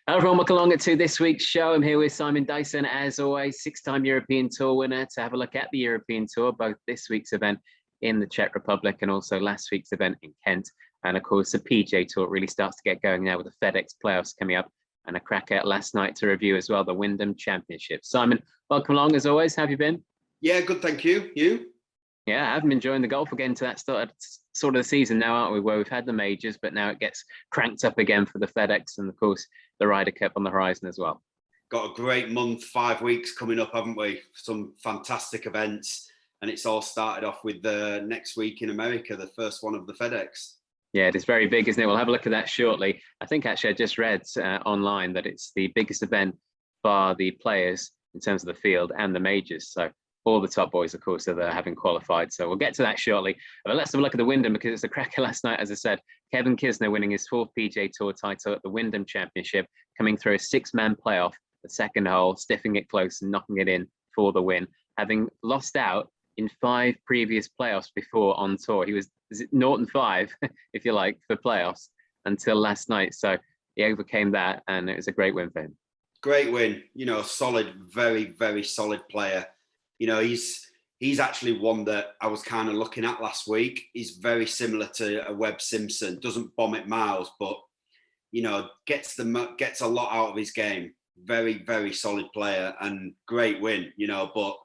Hello everyone, welcome along to this week's show. I'm here with Simon Dyson, as always, six-time European Tour winner, to have a look at the European Tour, both this week's event in the Czech Republic and also last week's event in Kent. And of course, the PGA Tour really starts to get going now with the Fedex playoffs coming up and a cracker last night to review as well, the Wyndham Championship. Simon, welcome along as always. How have you been? Yeah, good, thank you. You? Yeah, I've been enjoying the golf. We're getting to that sort of the season now, aren't we? Where we've had the majors, but now it gets cranked up again for the Fedex and, of course, the Ryder Cup on the horizon as well. Got a great month, 5 weeks coming up, haven't we? Some fantastic events. And it's all started off with the next week in America, the first one of the Fedex. Yeah, it is very big, isn't it? We'll have a look at that shortly. I think actually I just read online that it's the biggest event for the players in terms of the field and the majors. So all the top boys, of course, are there having qualified. So we'll get to that shortly. But let's have a look at the Wyndham, because it's a cracker last night, as I said. Kevin Kisner winning his fourth PGA Tour title at the Wyndham Championship, coming through a six-man playoff, the second hole, stiffing it close and knocking it in for the win. Having lost out in 5 previous playoffs before on tour. He was 0-5, if you like, for playoffs until last night. So he overcame that, and it was a great win for him. Great win. You know, solid, very, very solid player. You know, he's actually one that I was kind of looking at last week. He's very similar to a Webb Simpson. Doesn't bomb it miles, but, you know, gets a lot out of his game. Very, very solid player and great win, you know. But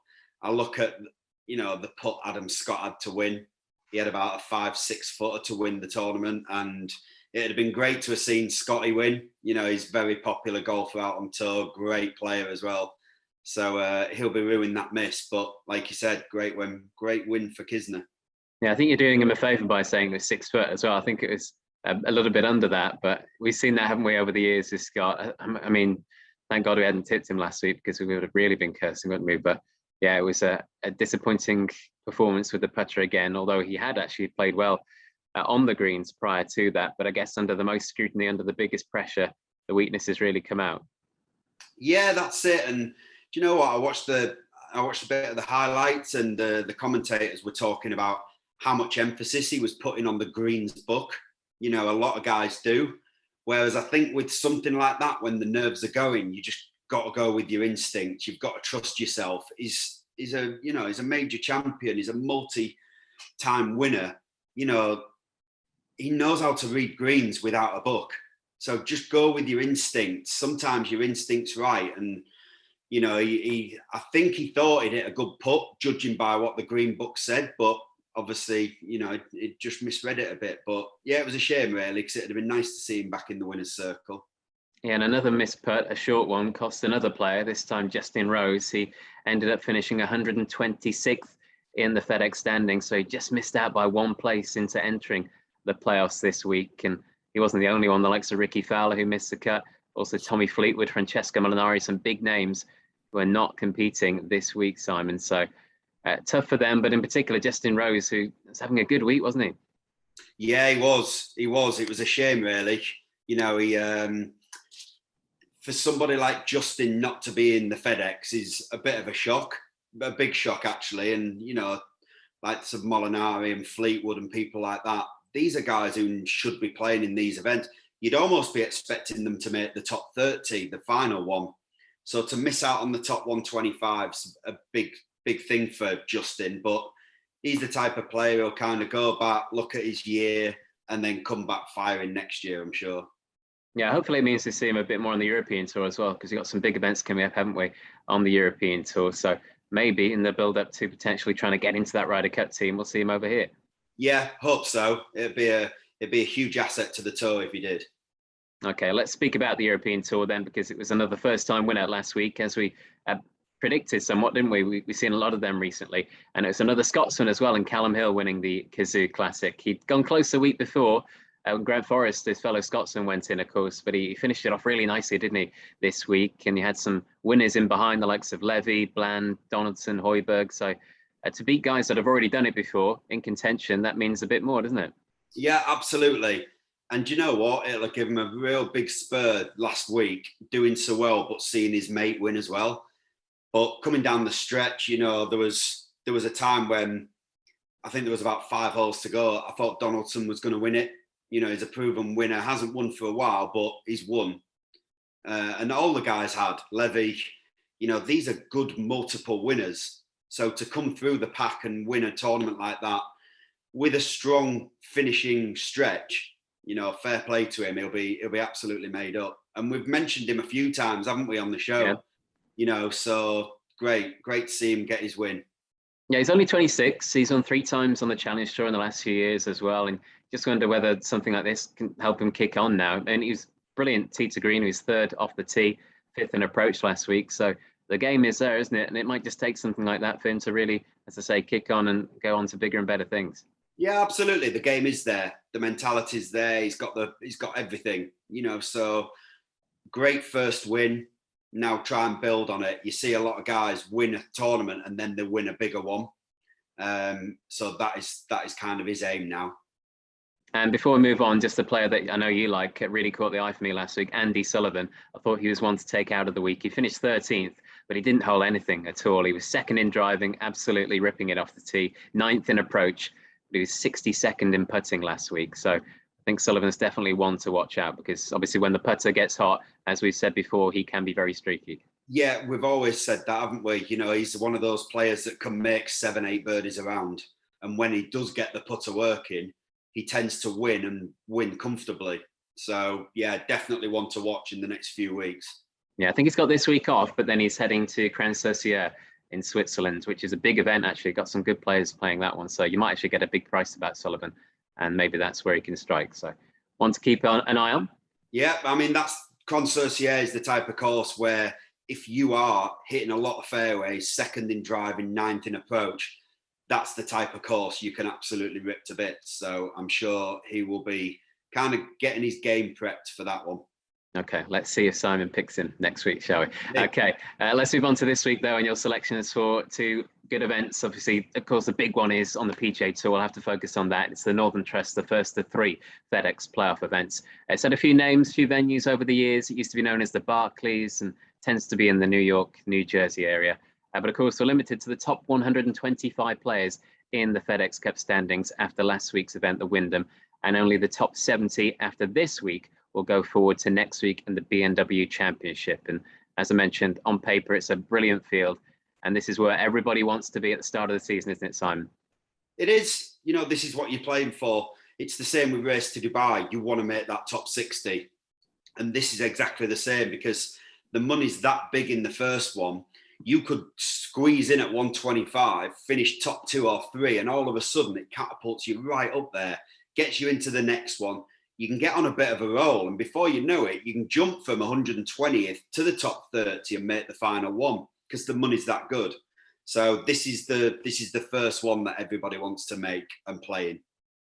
I look at, you know, the putt Adam Scott had to win. He had about a 5-6 footer to win the tournament, and it had been great to have seen Scotty win. You know, he's a very popular golfer out on tour, great player as well. So he'll be ruining that miss. But like you said, great win for Kisner. Yeah, I think you're doing him a favour by saying the 6 foot as well. I think it was a little bit under that, but we've seen that, haven't we, over the years with Scott? I mean, thank God we hadn't tipped him last week, because we would have really been cursing, wouldn't we? But yeah, it was a disappointing performance with the putter again, although he had actually played well on the greens prior to that. But I guess under the most scrutiny, under the biggest pressure, the weaknesses really come out. Yeah, that's it. And do you know what? I watched a bit of the highlights, and the commentators were talking about how much emphasis he was putting on the greens book. You know, a lot of guys do. Whereas I think with something like that, when the nerves are going, you just got to go with your instinct. You've got to trust yourself. He's a major champion. He's a multi-time winner. You know, he knows how to read greens without a book. So just go with your instincts. Sometimes your instinct's right. And, you know, I think he thought he'd hit a good putt, judging by what the green book said. But obviously, you know, it just misread it a bit. But yeah, it was a shame, really, because it'd have been nice to see him back in the winner's circle. Yeah, and another missed putt, a short one, cost another player, this time Justin Rose. He ended up finishing 126th in the Fedex standings, so he just missed out by 1 place into entering the playoffs this week. And he wasn't the only one. The likes of Ricky Fowler, who missed the cut, also Tommy Fleetwood, Francesco Molinari, some big names who are not competing this week, Simon. So tough for them, but in particular, Justin Rose, who was having a good week, wasn't he? Yeah, he was. It was a shame, really. You know, he... for somebody like Justin not to be in the Fedex is a bit of a shock, a big shock, actually. And, you know, like some Molinari and Fleetwood and people like that, these are guys who should be playing in these events. You'd almost be expecting them to make the top 30, the final one. So to miss out on the top 125 is a big thing for Justin. But he's the type of player who'll kind of go back, look at his year, and then come back firing next year, I'm sure. Yeah, hopefully it means to see him a bit more on the European Tour as well, because we've got some big events coming up, haven't we, on the European Tour. So maybe in the build-up to potentially trying to get into that Ryder Cup team, we'll see him over here. Yeah, hope so. It'd be a huge asset to the tour if he did. Okay, let's speak about the European Tour then, because it was another first-time winner last week, as we predicted somewhat, didn't we? We've seen a lot of them recently. And it was another Scotsman as well, and Calum Hill winning the Cazoo Classic. He'd gone close the week before. Grant Forrest, his fellow Scotsman, went in, of course, but he finished it off really nicely, didn't he, this week? And he had some winners in behind, the likes of Levy, Bland, Donaldson, Højbjerg. So to beat guys that have already done it before in contention, that means a bit more, doesn't it? Yeah, absolutely. And you know what? It'll give him a real big spur last week, doing so well, but seeing his mate win as well. But coming down the stretch, you know, there was a time when I think there was about 5 holes to go. I thought Donaldson was going to win it. You know, he's a proven winner, hasn't won for a while, but he's won. and all the guys had. Levy, these are good multiple winners. So to come through the pack and win a tournament like that with a strong finishing stretch, fair play to him. He'll be absolutely made up. And we've mentioned him a few times, haven't we, on the show? Yeah. So great to see him get his win. Yeah, he's only 26. He's won 3 times on the Challenge Tour in the last few years as well. And just wonder whether something like this can help him kick on now. And he was brilliant. Tita Green, who's 3rd off the tee, 5th in approach last week. So the game is there, isn't it? And it might just take something like that for him to really, as I say, kick on and go on to bigger and better things. Yeah, absolutely. The game is there. The mentality's there. He's got everything, so great first win. Now try and build on it. You see a lot of guys win a tournament and then they win a bigger one. So that is kind of his aim now. And before we move on, just a player that I know you like, really caught the eye for me last week, Andy Sullivan. I thought he was one to take out of the week. He finished 13th, but he didn't hold anything at all. He was 2nd in driving, absolutely ripping it off the tee, 9th in approach, but he was 62nd in putting last week. So I think Sullivan's definitely one to watch out, because obviously when the putter gets hot, as we've said before, he can be very streaky. Yeah, we've always said that, haven't we? He's one of those players that can make 7, 8 birdies around. And when he does get the putter working, he tends to win and win comfortably. So, yeah, definitely one to watch in the next few weeks. Yeah, I think he's got this week off, but then he's heading to Cran-sur-Sierre in Switzerland, which is a big event, actually. Got some good players playing that one. So you might actually get a big price about Sullivan, and maybe that's where he can strike. So one to keep an eye on. Yeah, I mean, Cran-sur-Sierre is the type of course where if you are hitting a lot of fairways, 2nd in driving, 9th in approach, that's the type of course you can absolutely rip to bits. So I'm sure he will be kind of getting his game prepped for that one. Okay, let's see if Simon picks him next week, shall we? Yeah. Okay, let's move on to this week, though, and your selections for 2 good events. Obviously, of course, the big one is on the PGA Tour. We'll have to focus on that. It's the Northern Trust, the first of 3 FedEx playoff events. It's had a few names, a few venues over the years. It used to be known as the Barclays and tends to be in the New York, New Jersey area. But of course, we're limited to the top 125 players in the Fedex Cup standings after last week's event, the Wyndham, and only the top 70 after this week will go forward to next week in the BMW Championship. And as I mentioned, on paper, it's a brilliant field. And this is where everybody wants to be at the start of the season, isn't it, Simon? It is. This is what you're playing for. It's the same with Race to Dubai. You want to make that top 60. And this is exactly the same, because the money's that big in the first one. You could squeeze in at 125, finish top 2 or 3, and all of a sudden it catapults you right up there, gets you into the next one. You can get on a bit of a roll, and before you know it, you can jump from 120th to the top 30 and make the final one, because the money's that good. So this is the first one that everybody wants to make and play in.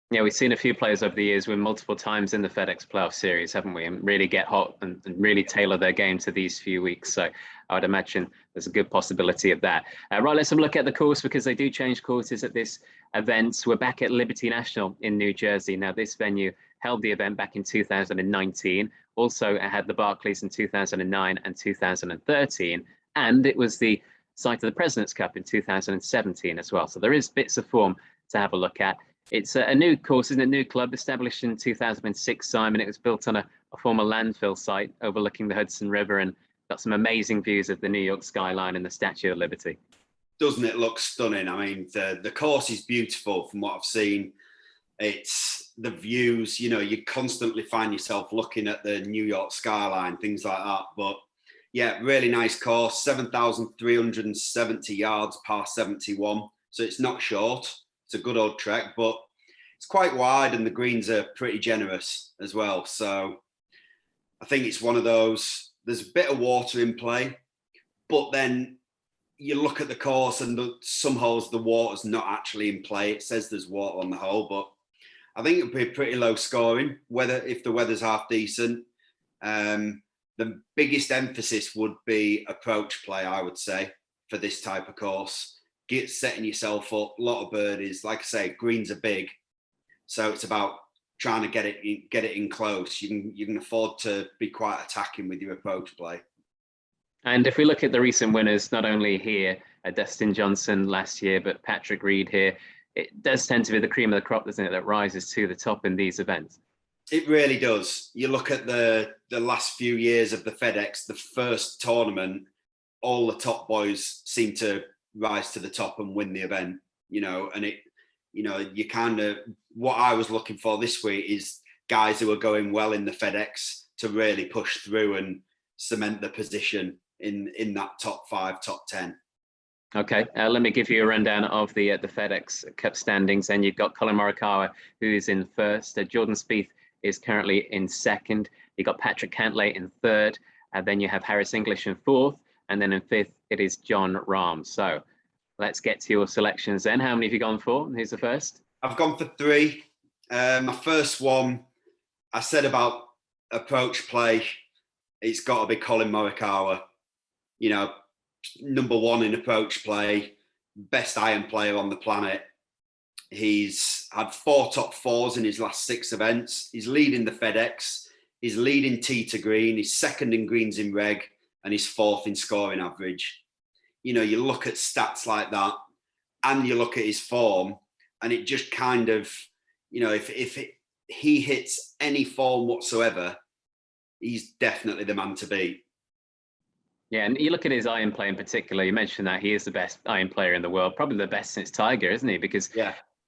Yeah, we've seen a few players over the years win multiple times in the FedEx Playoff Series, haven't we? And really get hot and really tailor their game to these few weeks. So I would imagine there's a good possibility of that. Right, let's have a look at the course, because they do change courses at this event. We're back at Liberty National in New Jersey. Now, this venue held the event back in 2019. Also, it had the Barclays in 2009 and 2013. And it was the site of the President's Cup in 2017 as well. So there is bits of form to have a look at. It's a new course, isn't it? A new club established in 2006, Simon. It was built on a former landfill site overlooking the Hudson River, and got some amazing views of the New York skyline and the Statue of Liberty. Doesn't it look stunning? I mean, the course is beautiful from what I've seen. It's the views, you constantly find yourself looking at the New York skyline, things like that. But yeah, really nice course, 7,370 yards, par 71. So it's not short. It's a good old trek, but it's quite wide, and the greens are pretty generous as well. So I think it's one of those, there's a bit of water in play, but then you look at the course and some holes, the water's not actually in play. It says there's water on the hole, but I think it'll be pretty low scoring, if the weather's half decent. The biggest emphasis would be approach play, I would say, for this type of course. Setting yourself up, a lot of birdies. Like I say, greens are big, so it's about trying to get it in close. You can afford to be quite attacking with your approach play. And if we look at the recent winners, not only here, Dustin Johnson last year, but Patrick Reed here, it does tend to be the cream of the crop, doesn't it, that rises to the top in these events. It really does. You look at the last few years of the FedEx, the first tournament, all the top boys seem to rise to the top and win the event, and you kind of, what I was looking for this week is guys who are going well in the FedEx to really push through and cement the position in that top 5, top 10. Okay, let me give you a rundown of the Fedex Cup standings. And you've got Colin Morikawa, who is in first. Jordan Spieth is currently in second. You've got Patrick Cantlay in third. And then you have Harris English in fourth. And then in fifth, it is John Rahm. So let's get to your selections then. How many have you gone for? Who's the first? I've gone for 3. My first one, I said about approach play, it's got to be Colin Morikawa. Number 1 in approach play, best iron player on the planet. He's had 4 top 4s in his last 6 events. He's leading the FedEx. He's leading Tita Green. He's second in greens in reg, and he's 4th in scoring average. You look at stats like that, and you look at his form, and it just kind of, if he hits any form whatsoever, he's definitely the man to beat. Yeah, and you look at his iron play in particular. You mentioned that he is the best iron player in the world, probably the best since Tiger, isn't he? Because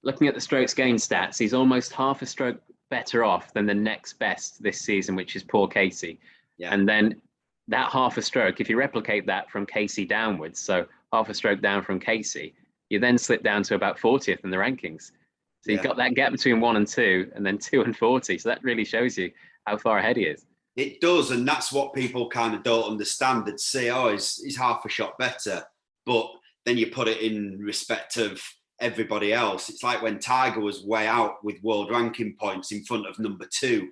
looking at the strokes gained stats, he's almost half a stroke better off than the next best this season, which is Paul Casey. Yeah. And then that half a stroke, if you replicate that from Casey downwards, so half a stroke down from Casey, you then slip down to about 40th in the rankings. So you've got that gap between 1 and 2, and then 2 and 40. So that really shows you how far ahead he is. It does, and that's what people kind of don't understand. They'd say, oh, he's half a shot better. But then you put it in respect of everybody else. It's like when Tiger was way out with world ranking points in front of number 2.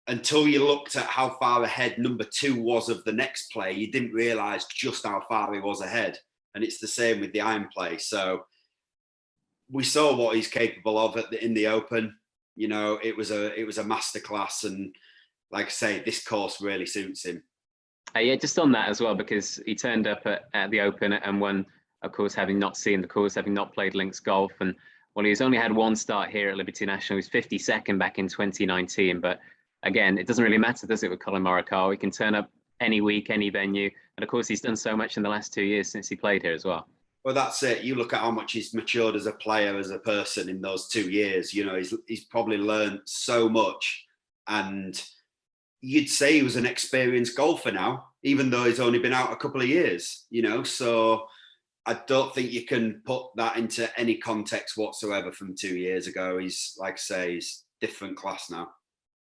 Until you looked at how far ahead number 2 was of the next player, you didn't realise just how far he was ahead. And it's the same with the iron play. So we saw what he's capable of in the Open. It was a masterclass, and like I say, this course really suits him. Yeah, just on that as well, because he turned up at the Open and won, of course, having not seen the course, having not played links golf. And he's only had 1 start here at Liberty National. He was 52nd back in 2019. But again, it doesn't really matter, does it, with Colin Morikawa? He can turn up any week, any venue. And of course, he's done so much in the last 2 years since he played here as well. Well, that's it. You look at how much he's matured as a player, as a person in those 2 years. He's probably learned so much. And you'd say he was an experienced golfer now, even though he's only been out a couple of years, so I don't think you can put that into any context whatsoever from 2 years ago. He's, like I say, he's different class now.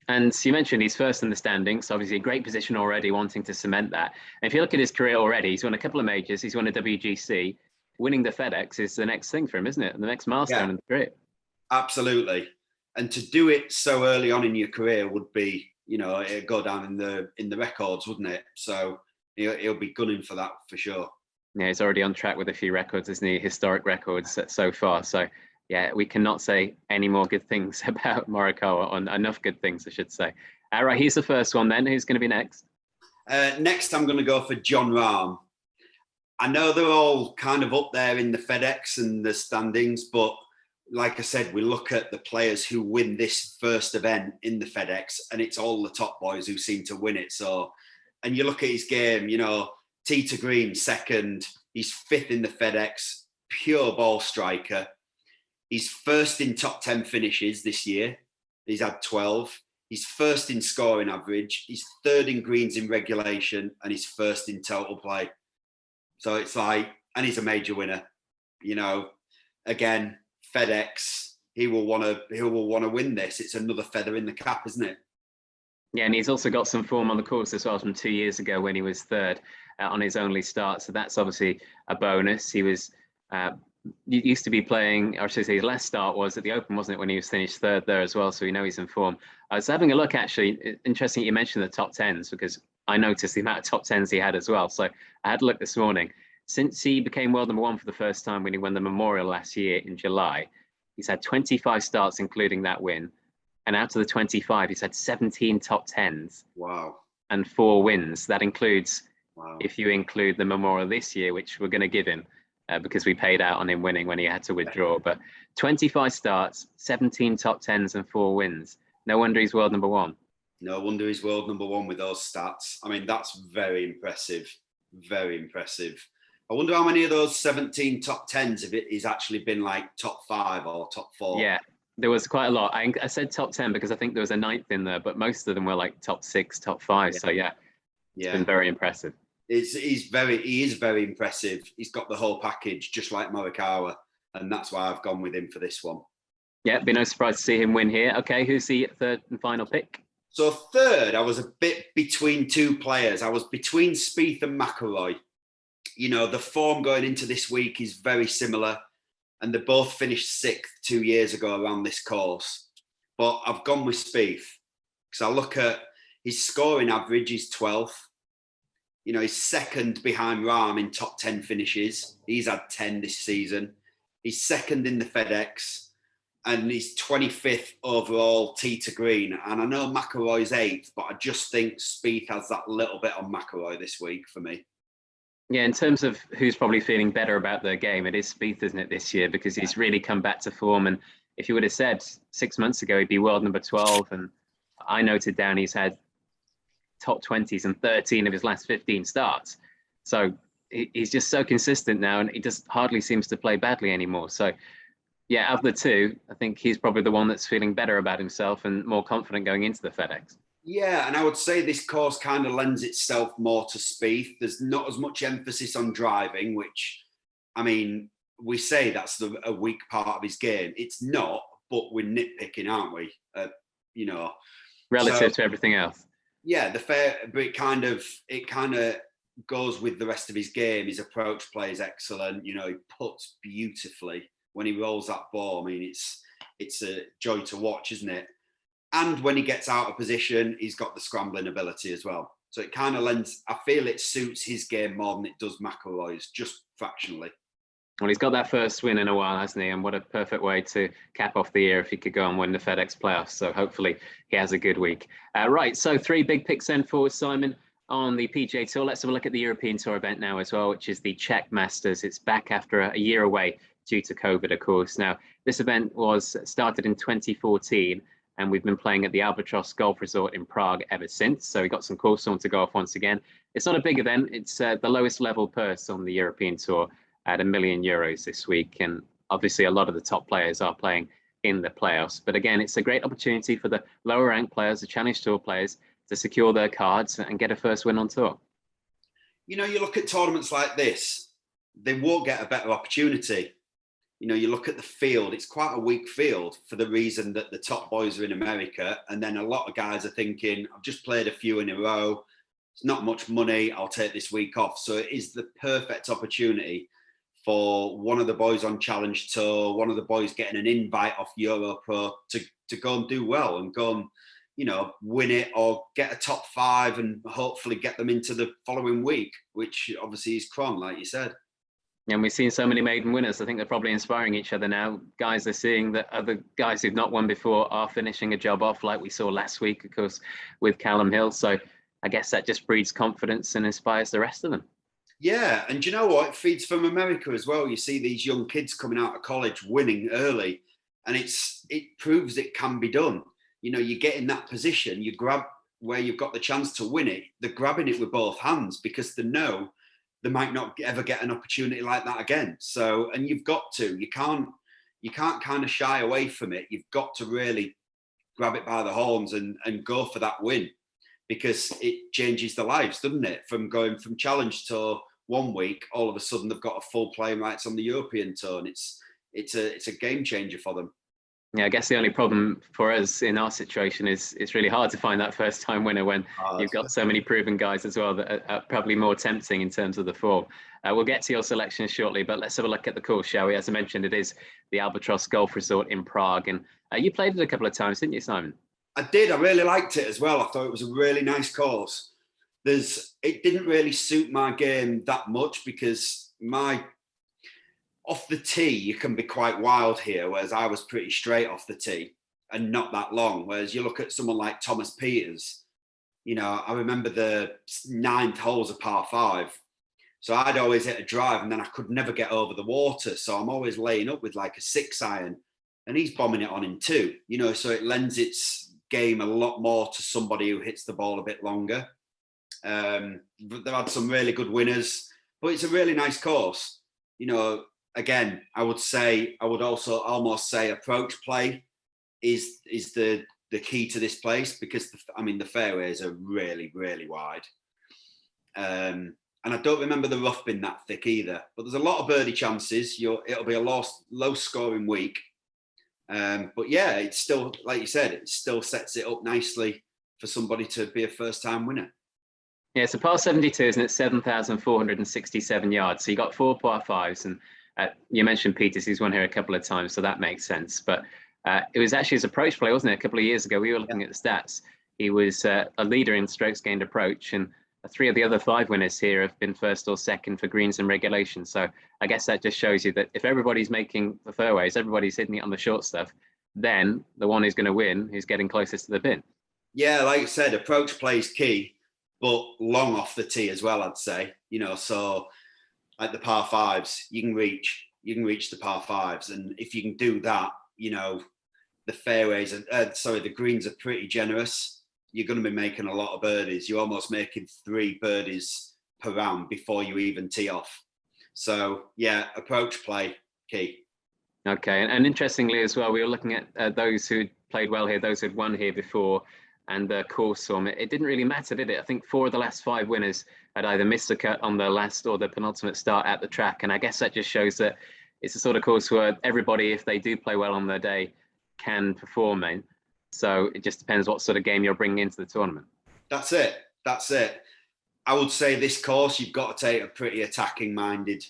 And you mentioned he's first in the standings, obviously a great position already, wanting to cement that. And if you look at his career already, he's won a couple of majors, he's won a WGC. Winning the FedEx is the next thing for him, isn't it? The next milestone in the career. Absolutely. And to do it so early on in your career would be, it'd go down in the records, wouldn't it? So he'll be gunning for that for sure. Yeah, he's already on track with a few records, isn't he? Historic records so far. So yeah, we cannot say any more good things about Morikawa, on enough good things, I should say. All right, he's the first one then. Who's going to be next? Next, I'm going to go for John Rahm. I know they're all kind of up there in the FedEx and the standings, but like I said, we look at the players who win this first event in the FedEx, and it's all the top boys who seem to win it. So, and you look at his game, Tita Green, second, he's 5th in the FedEx, pure ball striker. He's first in top 10 finishes this year. He's had 12. He's first in scoring average. He's 3rd in greens in regulation, and he's 1st in total play. So it's like, and he's a major winner, again, FedEx, he will want to win this. It's another feather in the cap, isn't it? Yeah, and he's also got some form on the course as well from 2 years ago when he was 3rd on his only start. So that's obviously a bonus. He was used to be playing, or I should say his last start was at the Open, wasn't it, when he was finished 3rd there as well. So we know he's in form. I was having a look, actually. Interesting you mentioned the top 10s, because I noticed the amount of top 10s he had as well. So I had a look this morning. Since he became world number 1 for the first time when he won the Memorial last year in July, he's had 25 starts, including that win. And out of the 25, he's had 17 top 10s. Wow. And 4 wins. That includes, if you include the Memorial this year, which we're going to give him because we paid out on him winning when he had to withdraw. But 25 starts, 17 top 10s and 4 wins. No wonder he's world number one. No wonder he's world number one with those stats. I mean, that's very impressive. Very impressive. I wonder how many of those 17 top 10s of it he's actually been like top 5 or top 4. Yeah, there was quite a lot. I said top 10 because I think there was a 9th in there, but most of them were like top 6, top 5. Yeah. So it's been very impressive. He is very impressive. He's got the whole package, just like Morikawa, and that's why I've gone with him for this one. Yeah, be no surprise to see him win here. Okay, who's the third and final pick? So third, I was a bit between two players. I was between Spieth and McIlroy. You know, the form going into this week is very similar, and they both finished 6th 2 years ago around this course. But I've gone with Spieth because I look at his scoring average is 12th. You know, he's second behind Rahm in top 10 finishes. He's had 10 this season. He's second in the Fedex. And he's 25th overall, Tita Green. And I know McIlroy's 8th, but I just think Spieth has that little bit on McIlroy this week for me. Yeah, in terms of who's probably feeling better about their game, it is Spieth, isn't it, this year? Because he's really come back to form. And if you would have said 6 months ago he'd be world number 12, and I noted down he's had top 20s and 13 of his last 15 starts. So he's just so consistent now, and he just hardly seems to play badly anymore. So yeah, of the two, I think he's probably the one that's feeling better about himself and more confident going into the FedEx. Yeah, and I would say this course kind of lends itself more to Spieth. There's not as much emphasis on driving, which, I mean, we say that's a weak part of his game. It's not, but we're nitpicking, aren't we? You know, relative to everything else. Yeah, but it kind of goes with the rest of his game. His approach play is excellent. You know, he puts beautifully when he rolls that ball. I mean, it's a joy to watch, isn't it? And when he gets out of position, he's got the scrambling ability as well. So it kind of lends, I feel it suits his game more than it does McIlroy's, just fractionally. Well, he's got that first win in a while, hasn't he? And what a perfect way to cap off the year if he could go and win the FedEx playoffs. So hopefully he has a good week. Right, so 3 big picks then for Simon on the PGA Tour. Let's have a look at the European Tour event now as well, which is the Czech Masters. It's back after a year away due to COVID, of course. Now, this event was started in 2014, and we've been playing at the Albatross Golf Resort in Prague ever since. So we got some course on to go off once again. It's not a big event. It's the lowest level purse on the European Tour at €1 million this week. And obviously a lot of the top players are playing in the playoffs. But again, it's a great opportunity for the lower ranked players, the Challenge Tour players, to secure their cards and get a first win on tour. You know, you look at tournaments like this, they won't get a better opportunity. You know, you look at the field, it's quite a weak field for the reason that the top boys are in America. And then a lot of guys are thinking, I've just played a few in a row. It's not much money. I'll take this week off. So it is the perfect opportunity for one of the boys on Challenge Tour, one of the boys getting an invite off Europro to go and do well and go and, you know, win it or get a top 5 and hopefully get them into the following week, which obviously is Cron, like you said. And we've seen so many maiden winners. I think they're probably inspiring each other now. Guys are seeing that other guys who've not won before are finishing a job off, like we saw last week, of course, with Calum Hill. So I guess that just breeds confidence and inspires the rest of them. Yeah, and you know what? It feeds from America as well. You see these young kids coming out of college winning early, and it proves it can be done. You know, you get in that position, you grab where you've got the chance to win it. They're grabbing it with both hands because they know they might not ever get an opportunity like that again. So, and you've got to, you can't kind of shy away from it. You've got to really grab it by the horns and go for that win, because it changes their lives, doesn't it? From going from Challenge Tour one week, all of a sudden they've got a full playing rights on the European Tour, and it's a game changer for them. Yeah, I guess the only problem for us in our situation is it's really hard to find that first time winner when you've got so many proven guys as well that are probably more tempting in terms of the form. We'll get to your selection shortly, but let's have a look at the course, shall we? As I mentioned, it is the Albatross Golf Resort in Prague, and you played it a couple of times, didn't you, Simon? I did. I really liked it as well. I thought it was a really nice course. It didn't really suit my game that much because off the tee, you can be quite wild here, whereas I was pretty straight off the tee and not that long. Whereas you look at someone like Thomas Peters, you know, I remember the 9th hole's a par 5. So I'd always hit a drive and then I could never get over the water. So I'm always laying up with like a 6 iron and he's bombing it on in 2, you know, so it lends its game a lot more to somebody who hits the ball a bit longer. They've had some really good winners, but it's a really nice course. You know, again, I would also almost say approach play is the key to this place, because the fairways are really, really wide. And I don't remember the rough being that thick either, but there's a lot of birdie chances. It'll be a low scoring week. But yeah, it's still, like you said, it still sets it up nicely for somebody to be a first time winner. Yeah, it's a par 72, isn't it? 7,467 yards. So you got 4 par 5s, and you mentioned Peters, he's won here a couple of times, so that makes sense. But it was actually his approach play, wasn't it? A couple of years ago, we were looking at the stats. He was a leader in strokes gained approach, and 3 of the other 5 winners here have been first or second for greens and regulation. So I guess that just shows you that if everybody's making the fairways, everybody's hitting it on the short stuff, then the one who's going to win is getting closest to the pin. Yeah, like I said, approach play is key, but long off the tee as well, I'd say. You know, so like the par 5s, you can reach the par 5s, and if you can do that, you know, the fairways the greens are pretty generous. You're going to be making a lot of birdies. You're almost making 3 birdies per round before you even tee off. So yeah, approach play, key. Okay, and interestingly as well, we were looking at those who played well here, those who'd won here before, and the course form. It didn't really matter, did it? I think 4 of the last 5 winners had either missed the cut on the last or the penultimate start at the track, and I guess that just shows that it's the sort of course where everybody, if they do play well on their day, can perform in. So it just depends what sort of game you're bringing into the tournament. That's it. I would say this course, you've got to take a pretty attacking-minded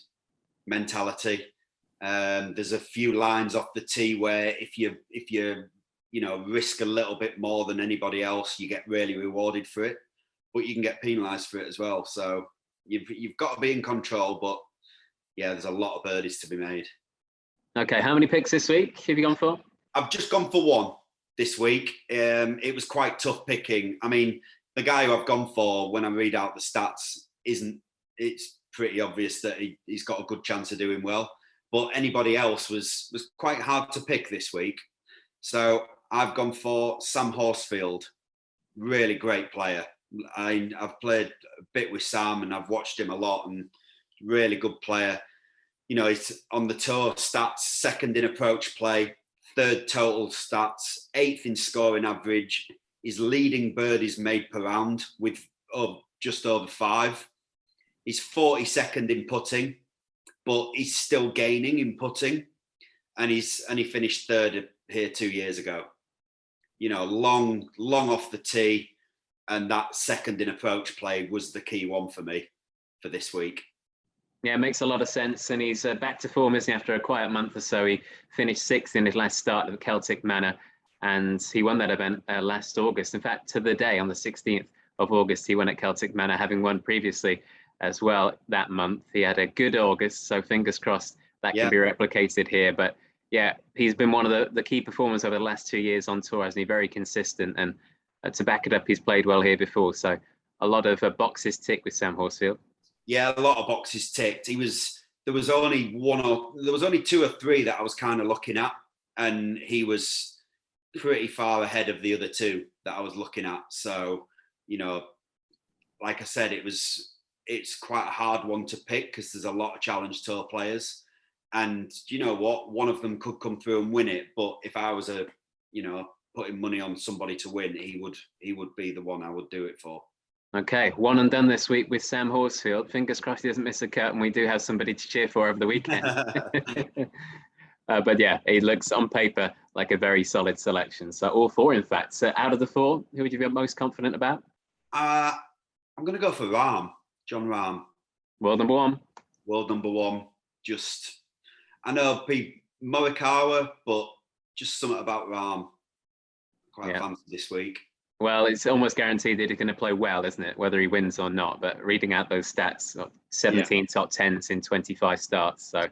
mentality. There's a few lines off the tee where if you risk a little bit more than anybody else, you get really rewarded for it, but you can get penalised for it as well. So you've got to be in control. But yeah, there's a lot of birdies to be made. Okay, how many picks this week have you gone for? I've just gone for 1 this week. It was quite tough picking. I mean, the guy who I've gone for, when I read out the stats, it's pretty obvious that he's got a good chance of doing well. But anybody else was quite hard to pick this week. So I've gone for Sam Horsfield. Really great player. I've played a bit with Sam and I've watched him a lot, and really good player. You know, he's on the tour stats, 2nd in approach play, 3rd total stats, 8th in scoring average. He's leading birdies made per round with just over 5. He's 42nd in putting, but he's still gaining in putting, and he finished 3rd here 2 years ago. You know, long off the tee, and that 2nd in approach play was the key one for me for this week. Yeah, it makes a lot of sense, and he's back to form, isn't he, after a quiet month or so. He finished 6th in his last start at the Celtic Manor, and he won that event last August. In fact, to the day, on the 16th of August, he won at Celtic Manor, having won previously as well that month. He had a good August, so fingers crossed that can be replicated here. But yeah, he's been one of the key performers over the last 2 years on tour, hasn't he? Very consistent, and to back it up, he's played well here before. So a lot of boxes ticked with Sam Horsfield. Yeah, a lot of boxes ticked. There was only 2 or 3 that I was kind of looking at, and he was pretty far ahead of the other 2 that I was looking at. So, you know, like I said, it's quite a hard one to pick because there's a lot of Challenge Tour players, and you know what, one of them could come through and win it. But if I was putting money on somebody to win, he would be the one I would do it for. Okay, 1 and done this week with Sam Horsfield. Fingers crossed he doesn't miss a cut, and we do have somebody to cheer for over the weekend. But yeah, he looks on paper like a very solid selection. So all 4, in fact. So out of the 4, who would you be most confident about? I'm going to go for Rahm, Jon Rahm. World number 1. World number 1. Just, I know Morikawa, but just something about Rahm. Quite fancy this week. Well, it's almost guaranteed that he's going to play well, isn't it? Whether he wins or not. But reading out those stats, 17 top 10s in 25 starts. So,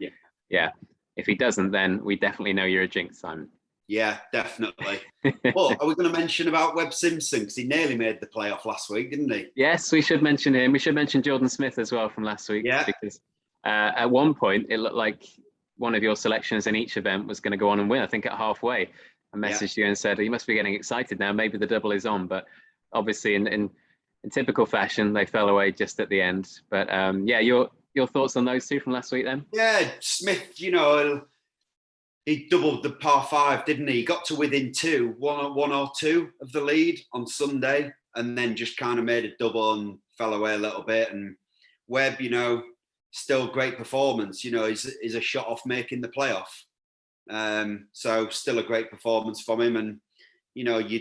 yeah, if he doesn't, then we definitely know you're a jinx, Simon. Yeah, definitely. But are we going to mention about Webb Simpson? Because he nearly made the playoff last week, didn't he? Yes, we should mention him. We should mention Jordan Smith as well from last week. Yeah. Because at one point, it looked like one of your selections in each event was going to go on and win. I think at halfway, I messaged you and said, you must be getting excited now. Maybe the double is on. But obviously, in typical fashion, they fell away just at the end. But yeah, your thoughts on those two from last week then? Yeah, Smith, you know, he doubled the par 5, didn't he? He got to within one or two of the lead on Sunday, and then just kind of made a double and fell away a little bit. And Webb, you know, still great performance. You know, he's a shot off making the playoff. So still a great performance from him. And, you know, you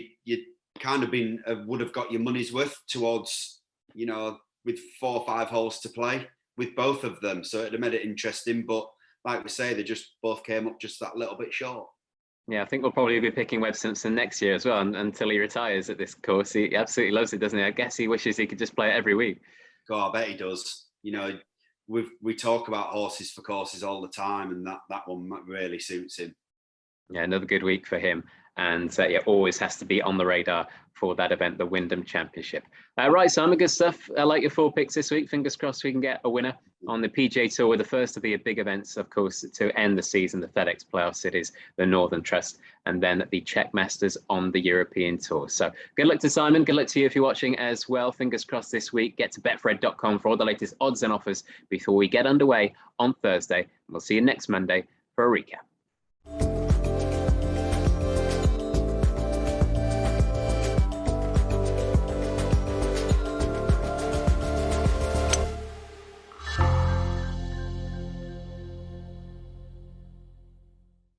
kind of would have got your money's worth towards, you know, with 4 or 5 holes to play with both of them. So it'd have made it interesting. But like we say, they just both came up just that little bit short. Yeah, I think we'll probably be picking Webb Simpson next year as well, until he retires at this course. He absolutely loves it, doesn't he? I guess he wishes he could just play it every week. God, I bet he does. You know, we talk about horses for courses all the time, and that one really suits him. Yeah, another good week for him. And yeah, always has to be on the radar for that event, the Wyndham Championship. Right, Simon, good stuff. I like your 4 picks this week. Fingers crossed we can get a winner on the PGA Tour, with the first of the big events, of course, to end the season, the Fedex Playoff Cities, the Northern Trust, and then the Czech Masters on the European Tour. So good luck to Simon. Good luck to you if you're watching as well. Fingers crossed this week. Get to betfred.com for all the latest odds and offers before we get underway on Thursday. And we'll see you next Monday for a recap.